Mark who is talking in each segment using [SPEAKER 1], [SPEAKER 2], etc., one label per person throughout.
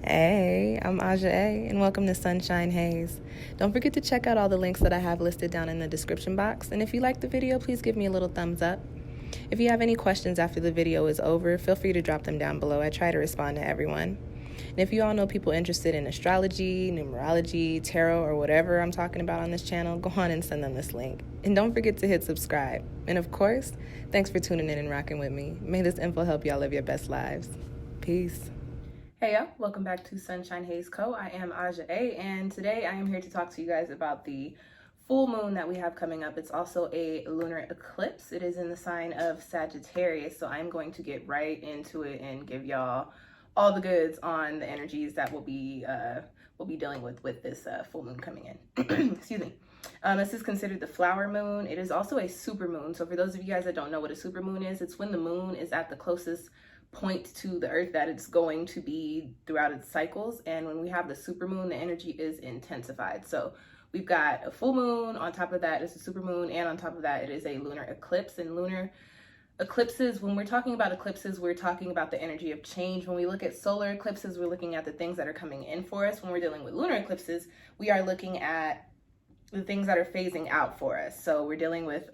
[SPEAKER 1] Hey, I'm Aja A, and welcome to Sunshine Haze. Don't forget to check out all the links that I have listed down in the description box, and if you like the video, please give me a little thumbs up. If you have any questions after the video is over, feel free to drop them down below. I try to respond to everyone. And if you all know people interested in astrology, numerology, tarot, or whatever I'm talking about on this channel, go on and send them this link. And don't forget to hit subscribe. And of course, thanks for tuning in and rocking with me. May this info help y'all live your best lives. Peace. Hey y'all, welcome back to SunshinehazeCo. I am Aja A, and today I am here to talk to you guys about the full moon that we have coming up. It's also a lunar eclipse. It is in the sign of Sagittarius, so I'm going to get right into it and give y'all all the goods on the energies that we'll be dealing with this full moon coming in. Excuse me. This is considered the flower moon. It is also a super moon. So for those of you guys that don't know what a super moon is, it's when the moon is at the closest point to the earth that it's going to be throughout its cycles. And when we have the super moon, the energy is intensified. So we've got a full moon, on top of that is a super moon, and on top of that it is a lunar eclipse. And lunar eclipses, when we're talking about eclipses, we're talking about the energy of change. When we look at solar eclipses, we're looking at the things that are coming in for us. When we're dealing with lunar eclipses, we are looking at the things that are phasing out for us. So we're dealing with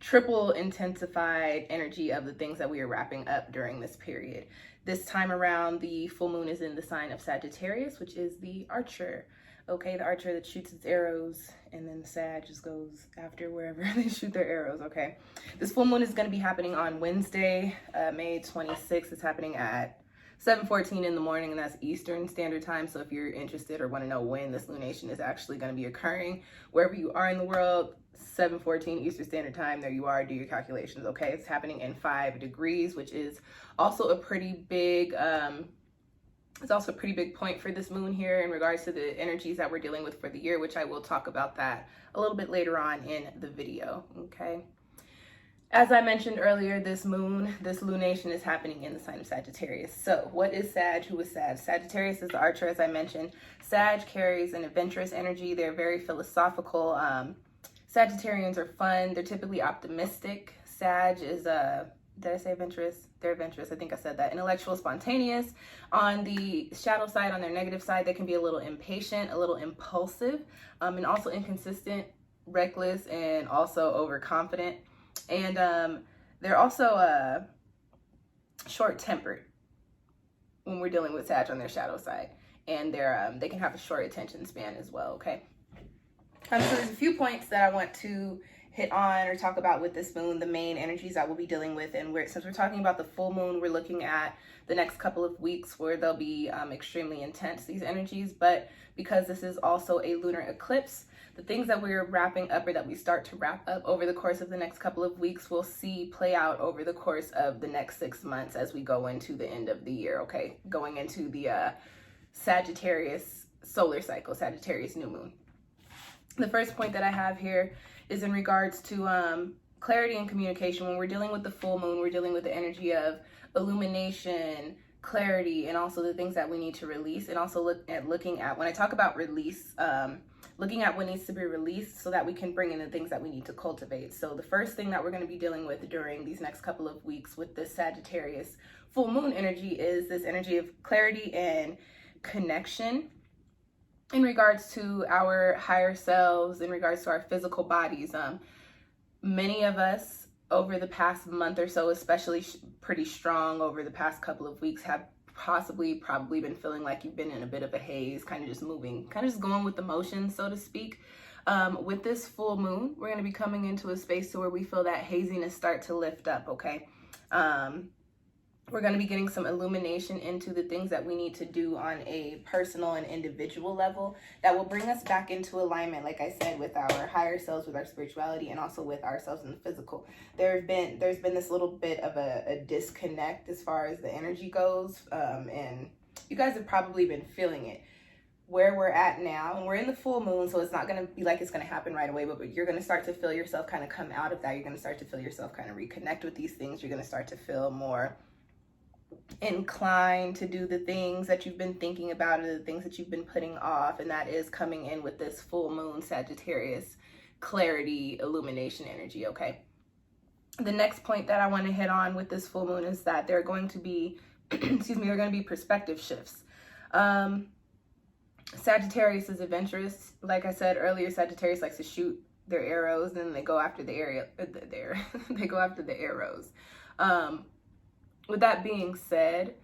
[SPEAKER 1] triple intensified energy of the things that we are wrapping up during this period. This time around, the full moon is in the sign of Sagittarius, which is the archer. Okay, the archer that shoots its arrows, and then the Sag just goes after wherever they shoot their arrows. Okay, this full moon is going to be happening on Wednesday, May 26th. It's happening at 7:14 in the morning, and that's Eastern Standard Time. So if you're interested or want to know when this lunation is actually going to be occurring, wherever you are in the world, 7:14 Eastern Standard Time, there you are, do your calculations. Okay, it's happening in 5 degrees, which is also a pretty big it's also a pretty big point for this moon here in regards to the energies that we're dealing with for the year, which I will talk about that a little bit later on in the video. Okay, as I mentioned earlier, this lunation is happening in the sign of Sagittarius. So what is Sag? Who is Sag? Sagittarius is the archer, as I mentioned. Sag carries an adventurous energy. They're very philosophical. Sagittarians are fun. They're typically optimistic. Sag is, did I say adventurous? They're adventurous. I think I said that. Intellectual, spontaneous. On the shadow side, on their negative side, they can be a little impatient, a little impulsive, and also inconsistent, reckless, and also overconfident. And they're also short-tempered when we're dealing with Sag on their shadow side. And they can have a short attention span as well, okay? So there's a few points that I want to hit on or talk about with this moon, the main energies that we'll be dealing with. And since we're talking about the full moon, we're looking at the next couple of weeks where they'll be extremely intense, these energies. But because this is also a lunar eclipse, the things that we're wrapping up or that we start to wrap up over the course of the next couple of weeks, we'll see play out over the course of the next 6 months as we go into the end of the year, okay? Going into the Sagittarius solar cycle, Sagittarius new moon. The first point that I have here is in regards to clarity and communication. When we're dealing with the full moon, we're dealing with the energy of illumination, clarity, and also the things that we need to release. And also looking at, when I talk about release, looking at what needs to be released so that we can bring in the things that we need to cultivate. So the first thing that we're going to be dealing with during these next couple of weeks with this Sagittarius full moon energy is this energy of clarity and connection in regards to our higher selves, in regards to our physical bodies. Many of us over the past month or so, especially pretty strong over the past couple of weeks, have probably been feeling like you've been in a bit of a haze, kind of just moving, kind of just going with the motions, so to speak. With this full moon, we're going to be coming into a space to where we feel that haziness start to lift up, okay? We're going to be getting some illumination into the things that we need to do on a personal and individual level that will bring us back into alignment, like I said, with our higher selves, with our spirituality, and also with ourselves in the physical. There's been this little bit of a disconnect as far as the energy goes, and you guys have probably been feeling it. Where we're at now, and we're in the full moon, so it's not going to be like it's going to happen right away, but you're going to start to feel yourself kind of come out of that. You're going to start to feel yourself kind of reconnect with these things. You're going to start to feel more inclined to do the things that you've been thinking about or the things that you've been putting off, and that is coming in with this full moon Sagittarius clarity illumination energy. Okay, the next point that I want to hit on with this full moon is that there are going to be excuse me, they're going to be perspective shifts. Sagittarius is adventurous. Like I said earlier, Sagittarius likes to shoot their arrows, and they go after the they go after the arrows. With that being said,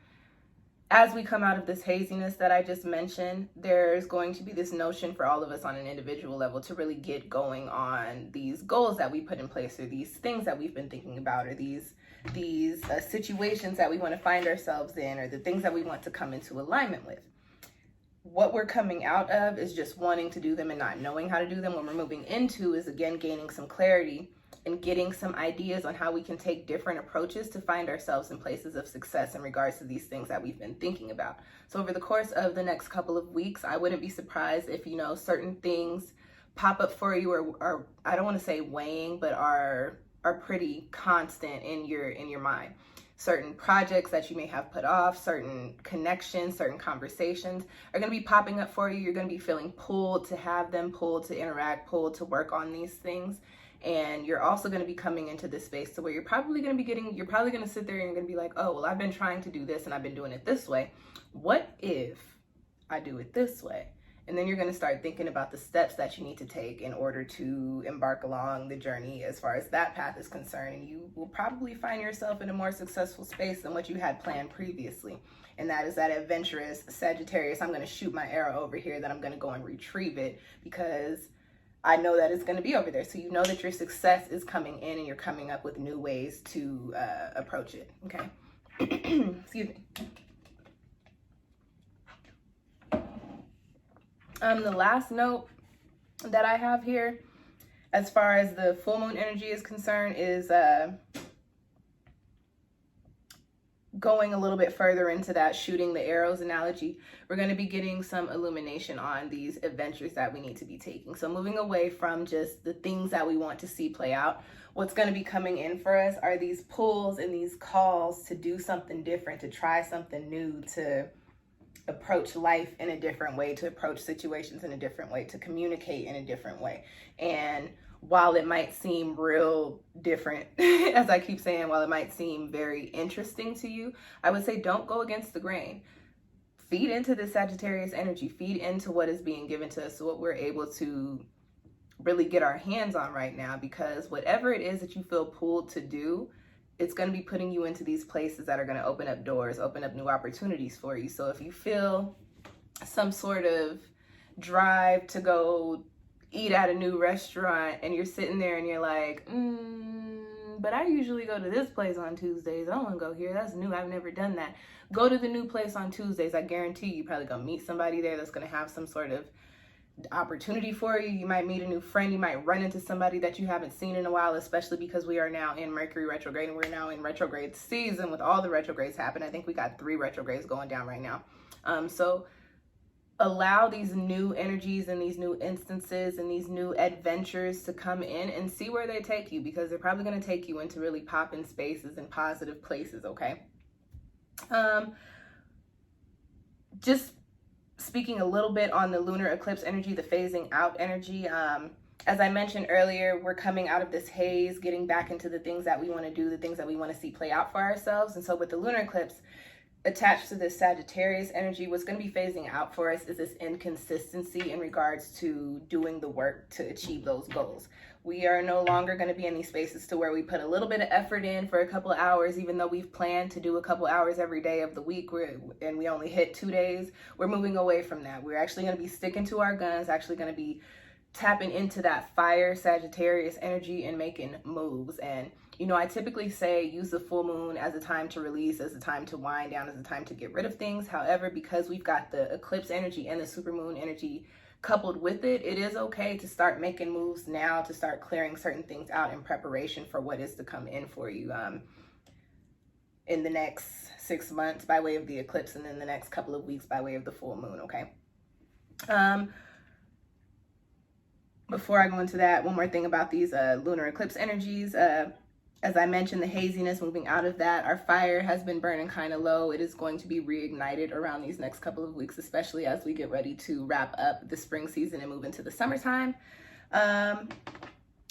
[SPEAKER 1] as we come out of this haziness that I just mentioned, there's going to be this notion for all of us on an individual level to really get going on these goals that we put in place, or these things that we've been thinking about, or these situations that we want to find ourselves in, or the things that we want to come into alignment with. What we're coming out of is just wanting to do them and not knowing how to do them. What we're moving into is, again, gaining some clarity and getting some ideas on how we can take different approaches to find ourselves in places of success in regards to these things that we've been thinking about. So over the course of the next couple of weeks, I wouldn't be surprised if, you know, certain things pop up for you, or I don't want to say weighing, but are pretty constant in your mind. Certain projects that you may have put off, certain connections, certain conversations are going to be popping up for you. You're going to be feeling pulled to have them, pulled to interact, pulled to work on these things. And you're also going to be coming into this space to where you're probably going to sit there and you're going to be like, oh, well, I've been trying to do this and I've been doing it this way. What if I do it this way? And then you're going to start thinking about the steps that you need to take in order to embark along the journey as far as that path is concerned. And you will probably find yourself in a more successful space than what you had planned previously. And that is that adventurous Sagittarius. I'm going to shoot my arrow over here, then I'm going to go and retrieve it because I know that it's going to be over there. So you know that your success is coming in and you're coming up with new ways to approach it. Okay. Excuse me. The last note that I have here, as far as the full moon energy is concerned, is going a little bit further into that shooting the arrows analogy. We're going to be getting some illumination on these adventures that we need to be taking. So moving away from just the things that we want to see play out, what's going to be coming in for us are these pulls and these calls to do something different, to try something new, to approach life in a different way, to approach situations in a different way, to communicate in a different way. And while it might seem real different, as I keep saying, while it might seem very interesting to you, I would say don't go against the grain. Feed into the Sagittarius energy, feed into what is being given to us, so what we're able to really get our hands on right now, because whatever it is that you feel pulled to do, it's going to be putting you into these places that are going to open up doors, open up new opportunities for you. So if you feel some sort of drive to go eat at a new restaurant and you're sitting there and you're like, but I usually go to this place on Tuesdays. I don't want to go here. That's new. I've never done that. Go to the new place on Tuesdays. I guarantee you probably going to meet somebody there that's going to have some sort of opportunity for you. You might meet a new friend. You might run into somebody that you haven't seen in a while, especially because we are now in Mercury retrograde and we're now in retrograde season with all the retrogrades happening. I think we got 3 retrogrades going down right now. So allow these new energies and these new instances and these new adventures to come in and see where they take you, because they're probably going to take you into really popping spaces and positive places. Okay. Just speaking a little bit on the lunar eclipse energy, the phasing out energy. As I mentioned earlier, we're coming out of this haze, getting back into the things that we want to do, the things that we want to see play out for ourselves. And so with the lunar eclipse attached to this Sagittarius energy, what's going to be phasing out for us is this inconsistency in regards to doing the work to achieve those goals. We are no longer going to be in these spaces to where we put a little bit of effort in for a couple of hours, even though we've planned to do a couple hours every day of the week, and we only hit 2 days. We're moving away from that. We're actually going to be sticking to our guns, actually going to be tapping into that fire Sagittarius energy and making moves. And you know, I typically say use the full moon as a time to release, as a time to wind down, as a time to get rid of things. However, because we've got the eclipse energy and the supermoon energy coupled with it, it is okay to start making moves now, to start clearing certain things out in preparation for what is to come in for you in the next 6 months by way of the eclipse, and then the next couple of weeks by way of the full moon. Okay. Before I go into that, one more thing about these lunar eclipse energies. As I mentioned, the haziness, moving out of that, our fire has been burning kind of low. It is going to be reignited around these next couple of weeks, especially as we get ready to wrap up the spring season and move into the summertime.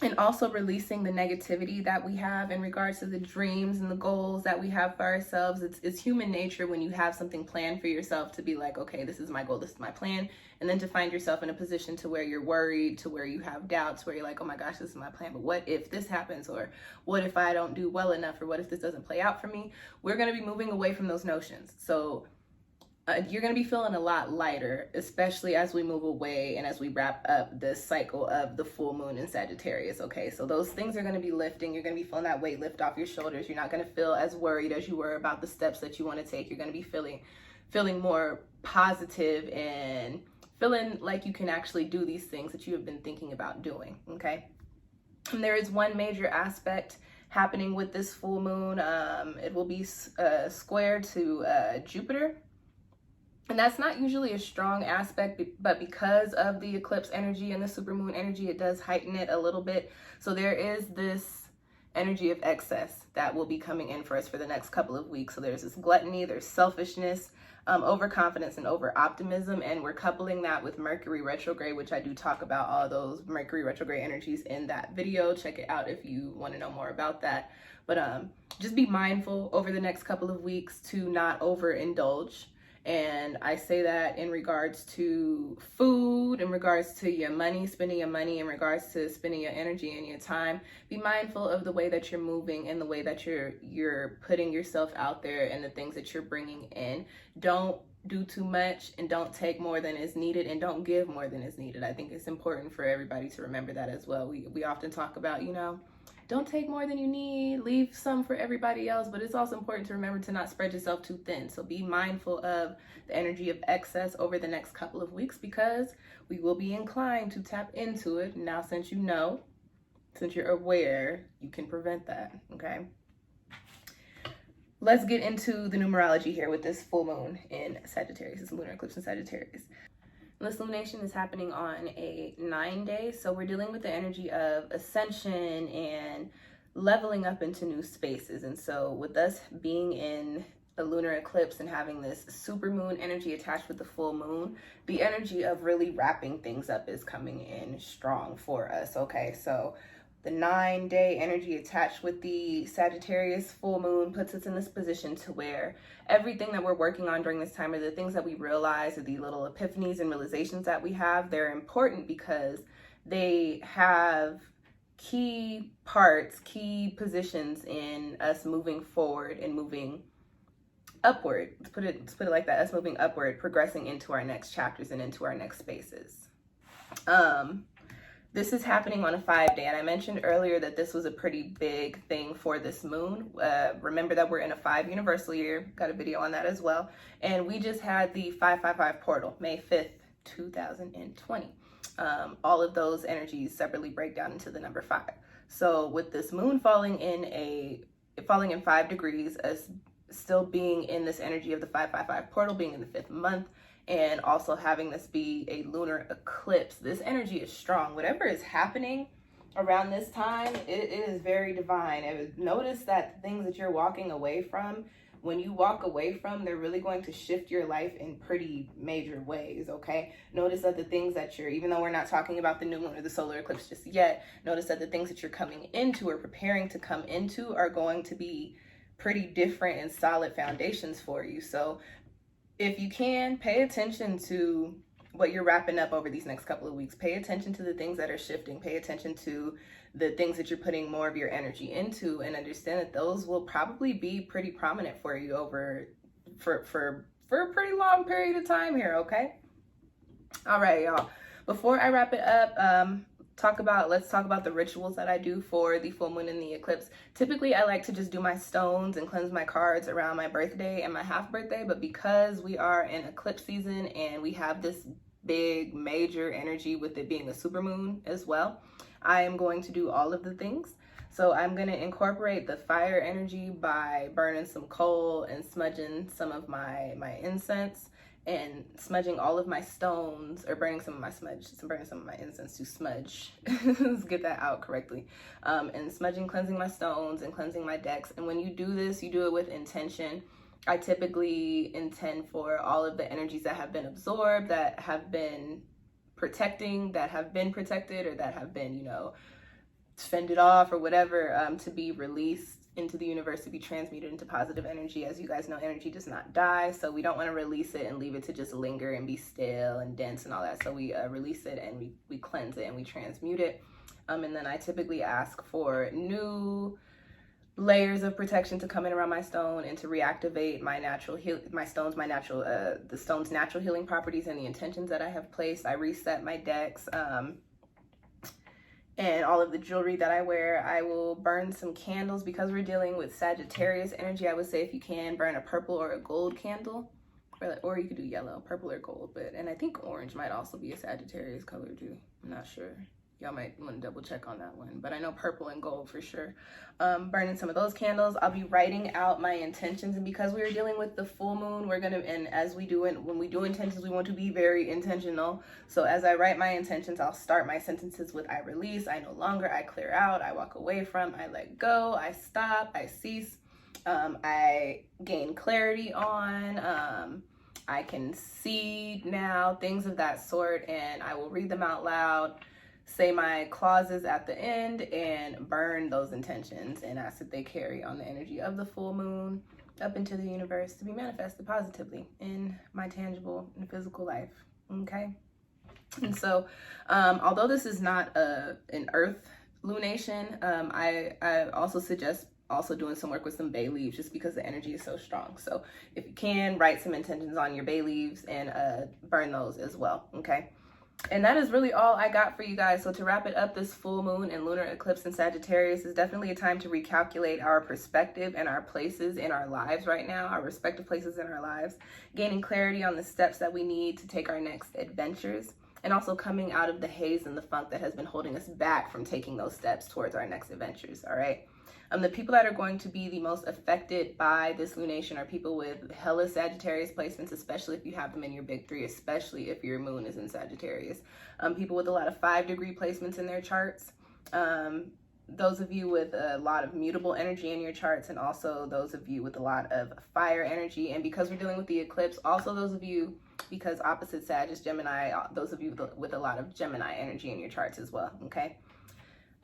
[SPEAKER 1] and also releasing the negativity that we have in regards to the dreams and the goals that we have for ourselves. It's human nature when you have something planned for yourself to be like, okay, this is my goal, this is my plan, and then to find yourself in a position to where you're worried, to where you have doubts, where you're like, oh my gosh, this is my plan, but what if this happens, or what if I don't do well enough, or what if this doesn't play out for me? We're going to be moving away from those notions. So you're going to be feeling a lot lighter, especially as we move away and as we wrap up this cycle of the full moon in Sagittarius, okay? So those things are going to be lifting. You're going to be feeling that weight lift off your shoulders. You're not going to feel as worried as you were about the steps that you want to take. You're going to be feeling more positive and feeling like you can actually do these things that you have been thinking about doing, okay? And there is one major aspect happening with this full moon. It will be square to Jupiter. And that's not usually a strong aspect, but because of the eclipse energy and the supermoon energy, it does heighten it a little bit. So there is this energy of excess that will be coming in for us for the next couple of weeks. So there's this gluttony, there's selfishness, overconfidence, and over-optimism. And we're coupling that with Mercury retrograde, which I do talk about all those Mercury retrograde energies in that video. Check it out if you want to know more about that. But just be mindful over the next couple of weeks to not overindulge. And I say that in regards to food, in regards to your money, spending your money, in regards to spending your energy and your time. Be mindful of the way that you're moving and the way that you're putting yourself out there and the things that you're bringing in. Don't do too much, and don't take more than is needed, and don't give more than is needed. I think it's important for everybody to remember that as well. We often talk about, don't take more than you need, leave some for everybody else, but it's also important to remember to not spread yourself too thin. So be mindful of the energy of excess over the next couple of weeks, because we will be inclined to tap into it. Now, since you're aware, you can prevent that, okay? Let's get into the numerology here with this full moon in Sagittarius. It's a lunar eclipse in Sagittarius. This lumination is happening on a 9-day, so we're dealing with the energy of ascension and leveling up into new spaces. And so with us being in a lunar eclipse and having this super moon energy attached with the full moon, the energy of really wrapping things up is coming in strong for us, okay? So the 9-day energy attached with the Sagittarius full moon puts us in this position to where everything that we're working on during this time, or the things that we realize, or the little epiphanies and realizations that we have, they're important because they have key parts, key positions in us moving forward and moving upward. Let's put it like that, us moving upward, progressing into our next chapters and into our next spaces. This is happening on a 5-day, and I mentioned earlier that this was a pretty big thing for this moon. Remember that we're in a 5 universal year, got a video on that as well. And we just had the 555 portal, May 5th, 2020. All of those energies separately break down into the number 5. So with this moon falling in 5 degrees, us still being in this energy of the 555 portal, being in the 5th month, and also having this be a lunar eclipse, this energy is strong. Whatever is happening around this time, it is very divine. And notice that things that you're walking away from, when you walk away from, they're really going to shift your life in pretty major ways, okay? Notice that the things that even though we're not talking about the new moon or the solar eclipse just yet, notice that the things that you're coming into or preparing to come into are going to be pretty different and solid foundations for you. So if you can, pay attention to what you're wrapping up over these next couple of weeks. Pay attention to the things that are shifting. Pay attention to the things that you're putting more of your energy into, and understand that those will probably be pretty prominent for you for a pretty long period of time here, okay? All right, y'all. Before I wrap it up, let's talk about the rituals that I do for the full moon and the eclipse. Typically, I like to just do my stones and cleanse my cards around my birthday and my half birthday, but because we are in eclipse season and we have this big major energy with it being a super moon as well, I am going to do all of the things. So I'm going to incorporate the fire energy by burning some coal and smudging some of my incense, and smudging all of my stones, or burning some of my incense to smudge. Let's get that out correctly. And smudging, cleansing my stones and cleansing my decks. And when you do this, you do it with intention. I typically intend for all of the energies that have been absorbed, that have been protected, or that have been, fended off or whatever, to be released into the universe, to be transmuted into positive energy. As you guys know, energy does not die, so we don't want to release it and leave it to just linger and be stale and dense and all that. So we release it and we cleanse it and we transmute it. And then I typically ask for new layers of protection to come in around my stone and to reactivate my natural the stone's natural healing properties and the intentions that I have placed. I reset my decks, and all of the jewelry that I wear. I will burn some candles because we're dealing with Sagittarius energy. I would say if you can, burn a purple or a gold candle, or you could do yellow, purple or gold. And I think orange might also be a Sagittarius color too. I'm not sure. Y'all might want to double check on that one, but I know purple and gold for sure. Burning some of those candles. I'll be writing out my intentions, and because we are dealing with the full moon, when we do intentions, we want to be very intentional. So as I write my intentions, I'll start my sentences with I release, I no longer, I clear out, I walk away from, I let go, I stop, I cease, I gain clarity on, I can see now, things of that sort, and I will read them out loud, say my clauses at the end, and burn those intentions and ask that they carry on the energy of the full moon up into the universe to be manifested positively in my tangible and physical life. Okay. And so although this is not an earth lunation, I also suggest also doing some work with some bay leaves, just because the energy is so strong. So if you can, write some intentions on your bay leaves and burn those as well. Okay. And that is really all I got for you guys. So to wrap it up, this full moon and lunar eclipse in Sagittarius is definitely a time to recalculate our perspective and our places in our lives right now, our respective places in our lives, gaining clarity on the steps that we need to take our next adventures, and also coming out of the haze and the funk that has been holding us back from taking those steps towards our next adventures. All right. The people that are going to be the most affected by this lunation are people with hella Sagittarius placements, especially if you have them in your big three, especially if your moon is in Sagittarius. People with a lot of 5-degree placements in their charts. Those of you with a lot of mutable energy in your charts, and also those of you with a lot of fire energy. And because we're dealing with the eclipse, also those of you, because opposite Sag is Gemini, those of you with a lot of Gemini energy in your charts as well. Okay.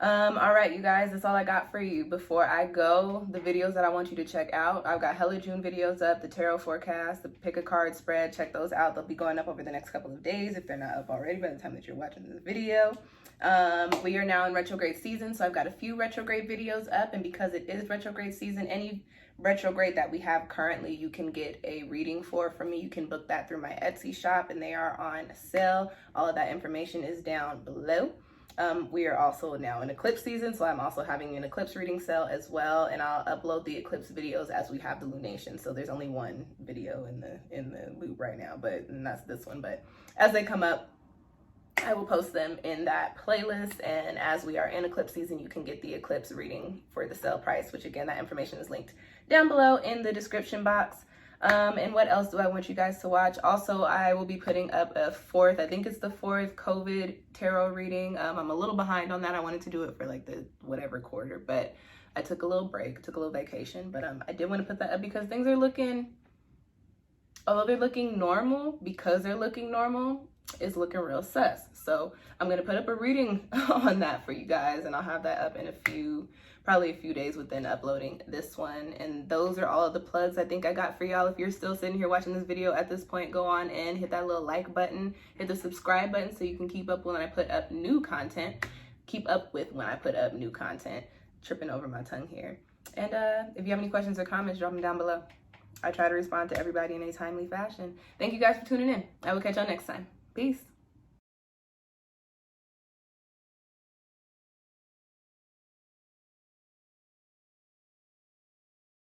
[SPEAKER 1] All right, you guys, that's all I got for you. Before I go, the videos that I want you to check out, I've got hella June videos up, the tarot forecast, the pick a card spread, check those out. They'll be going up over the next couple of days if they're not up already by the time that you're watching this video. We are now in retrograde season, so I've got a few retrograde videos up, and because it is retrograde season, any retrograde that we have currently, you can get a reading from me. You can book that through my Etsy shop, and they are on sale. All of that information is down below. We are also now in eclipse season, so I'm also having an eclipse reading sale as well, and I'll upload the eclipse videos as we have the lunation. So there's only one video in the loop right now, and that's this one. But as they come up, I will post them in that playlist, and as we are in eclipse season, you can get the eclipse reading for the sale price, which again, that information is linked down below in the description box. And what else do I want you guys to watch? Also, I will be putting up a fourth, I think it's the fourth COVID tarot reading. I'm a little behind on that. I wanted to do it for like the whatever quarter, but I took a little break, took a little vacation. But I did want to put that up because things are looking, although they're looking normal, because they're looking normal, it's looking real sus. So I'm going to put up a reading on that for you guys, and I'll have that up in probably a few days within uploading this one. And those are all of the plugs I think I got for y'all. If you're still sitting here watching this video at this point, go on and hit that little like button, hit the subscribe button so you can keep up when I put up new content. Tripping over my tongue here. And if you have any questions or comments, drop them down below. I try to respond to everybody in a timely fashion. Thank you guys for tuning in. I will catch y'all next time. Peace.